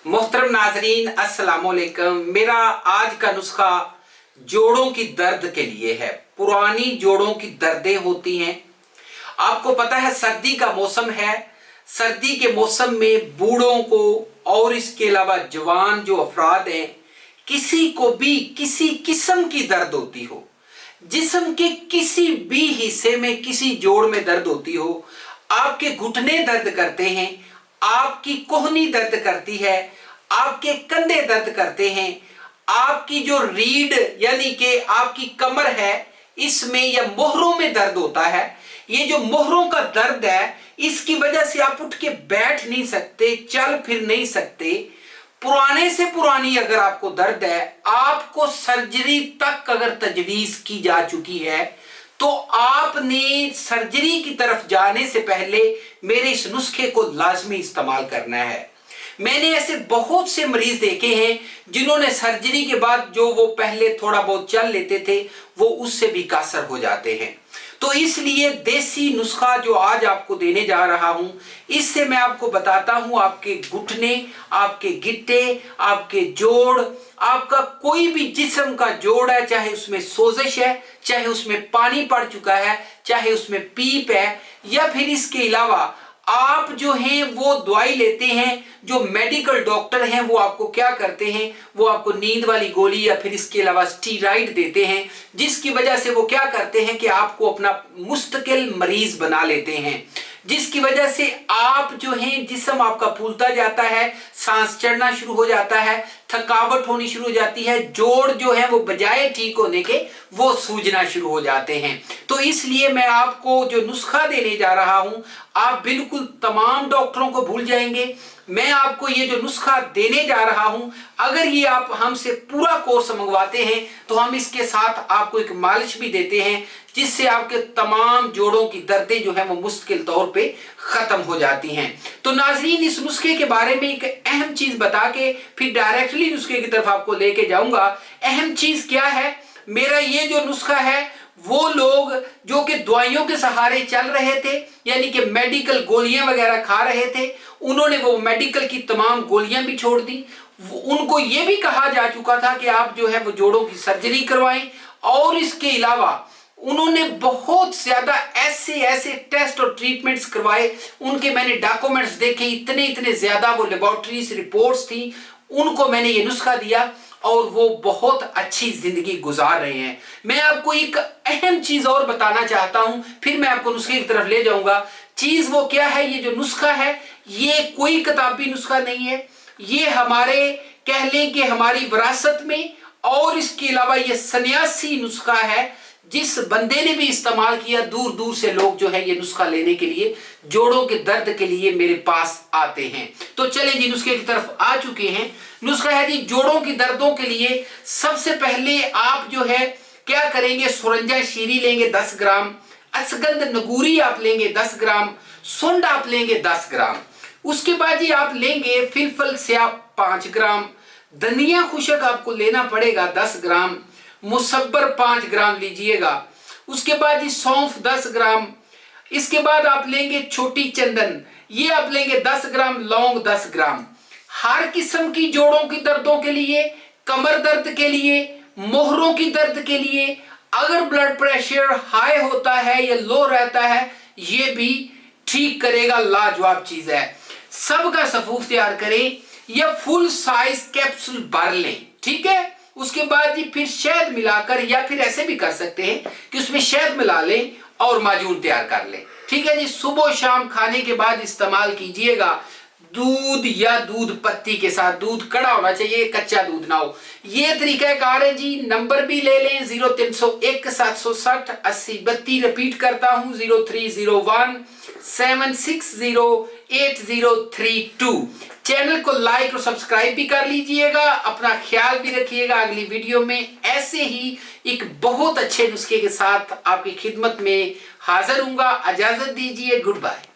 मोहतरम नाजरीन अस्सलाम वालेकुम। मेरा आज का नुस्खा जोड़ों की दर्द के लिए है। पुरानी जोड़ों की दर्दें होती हैं, आपको पता है सर्दी का मौसम है। सर्दी के मौसम में बूढ़ों को और इसके अलावा जवान जो अफराद हैं, किसी को भी किसी किस्म की दर्द होती हो, जिस्म के किसी भी हिस्से में किसी जोड़ में दर्द होती हो, आपके घुटने दर्द करते हैं, आपकी कोहनी दर्द करती है, आपके कंधे दर्द करते हैं, आपकी जो रीढ़ यानी कि आपकी कमर है इसमें या मोहरों में दर्द होता है। ये जो मोहरों का दर्द है इसकी वजह से आप उठ के बैठ नहीं सकते, चल फिर नहीं सकते। पुराने से पुरानी अगर आपको दर्द है, आपको सर्जरी तक अगर तजवीज की जा चुकी है, तो आपने सर्जरी की तरफ जाने से पहले मेरे इस नुस्खे को लाजमी इस्तेमाल करना है। मैंने ऐसे बहुत से मरीज देखे हैं जिन्होंने सर्जरी के बाद जो वो पहले थोड़ा बहुत चल लेते थे वो उससे भी कासर हो जाते हैं। तो इसलिए देसी नुस्खा जो आज आपको देने जा रहा हूं, इससे मैं आपको बताता हूं आपके घुटने, आपके गिट्टे, आपके जोड़, आपका कोई भी जिस्म का जोड़ है, चाहे उसमें सोजिश है, चाहे उसमें पानी पड़ चुका है, चाहे उसमें पीप है, या फिर इसके अलावा आप जो हैं वो दवाई लेते हैं, जो मेडिकल डॉक्टर हैं वो आपको क्या करते हैं, वो आपको नींद वाली गोली या फिर इसके अलावा स्टीराइड देते हैं, जिसकी वजह से वो क्या करते हैं कि आपको अपना मुस्तकिल मरीज बना लेते हैं, जिसकी वजह से आप जो हैं जिस्म आपका फूलता जाता है, सांस चढ़ना शुरू हो जाता है, थकावट होनी शुरू हो जाती है, जोड़ जो है वो बजाय ठीक होने के वो सूजना शुरू हो जाते हैं। तो इसलिए मैं आपको जो नुस्खा देने जा रहा हूं, आप बिल्कुल तमाम डॉक्टरों को भूल जाएंगे। मैं आपको ये जो नुस्खा देने जा रहा हूं, अगर ये आप हमसे पूरा कोर्स मंगवाते हैं तो हम इसके साथ आपको एक मालिश भी देते हैं, जिससे आपके तमाम जोड़ों की दर्दें जो है वो मुश्किल तौर पे खत्म हो जाती हैं। तो नाजरीन, इस नुस्खे के बारे में एक अहम चीज बता के फिर डायरेक्टली नुस्खे की तरफ आपको लेके जाऊंगा। अहम चीज क्या है, मेरा ये जो नुस्खा है वो लोग जो कि दवाइयों के सहारे चल रहे थे, यानी कि मेडिकल गोलियां वगैरह खा रहे थे, उन्होंने वो मेडिकल की तमाम गोलियां भी छोड़ दी। उनको ये भी कहा जा चुका था कि आप जो है वो जोड़ों की सर्जरी करवाएं, और इसके अलावा उन्होंने बहुत ज्यादा ऐसे टेस्ट और ट्रीटमेंट्स करवाए। उनके मैंने डॉक्यूमेंट्स देखे, इतने ज्यादा वो लेबोरेटरीज रिपोर्ट्स थी, उनको मैंने ये नुस्खा दिया और वो बहुत अच्छी जिंदगी गुजार रहे हैं। मैं आपको एक अहम चीज और बताना चाहता हूं, फिर मैं आपको नुस्खे की तरफ ले जाऊंगा। चीज वो क्या है, ये जो नुस्खा है ये कोई किताबी नुस्खा नहीं है, ये हमारे कह लें कि हमारी विरासत में, और इसके अलावा ये सन्यासी नुस्खा है जिस बंदे ने भी इस्तेमाल किया। दूर दूर से लोग जो है ये नुस्खा लेने के लिए, जोड़ों के दर्द के लिए मेरे पास आते हैं। तो चले जी नुस्खे की तरफ आ चुके हैं। नुस्खा है जी जोड़ों की दर्दों के लिए। सबसे पहले आप जो है क्या करेंगे, सुरंजा शीरी लेंगे 10 ग्राम, अश्वगंध नगूरी आप लेंगे 10 ग्राम, सुंड आप लेंगे 10 ग्राम। उसके बाद जी आप लेंगे फिलफल स्याह 5 ग्राम, धनिया खुशक आपको लेना पड़ेगा 10 ग्राम, मुसब्बर 5 ग्राम लीजिएगा। उसके बाद जी सौंफ 10 ग्राम। इसके बाद आप लेंगे छोटी चंदन, ये आप लेंगे 10 ग्राम, लौंग 10 ग्राम। हर किस्म की जोड़ों की दर्दों के लिए, कमर दर्द के लिए, मोहरों की दर्द के लिए, अगर ब्लड प्रेशर हाई होता है या लो रहता है, ये भी ठीक करेगा। लाजवाब चीज है। सबका सफूफ तैयार करें या फुल साइज कैप्सूल भर लें, ठीक है। उसके बाद जी फिर शहद मिलाकर, या फिर ऐसे भी कर सकते हैं कि उसमें शहद मिला लें और माजून तैयार कर लें, ठीक है जी। सुबह शाम खाने के बाद इस्तेमाल कीजिएगा, दूध या दूध पत्ती के साथ। दूध कड़ा होना चाहिए, कच्चा दूध ना हो। ये तरीका कार है जी। नंबर भी ले लें 0301 760 80 32, रिपीट करता हूं 0301 760 8032। चैनल को लाइक और सब्सक्राइब भी कर लीजिएगा। अपना ख्याल भी रखिएगा। अगली वीडियो में ऐसे ही एक बहुत अच्छे नुस्खे के साथ आपकी खिदमत में हाजिर हूंगा। इजाजत दीजिए, गुड बाय।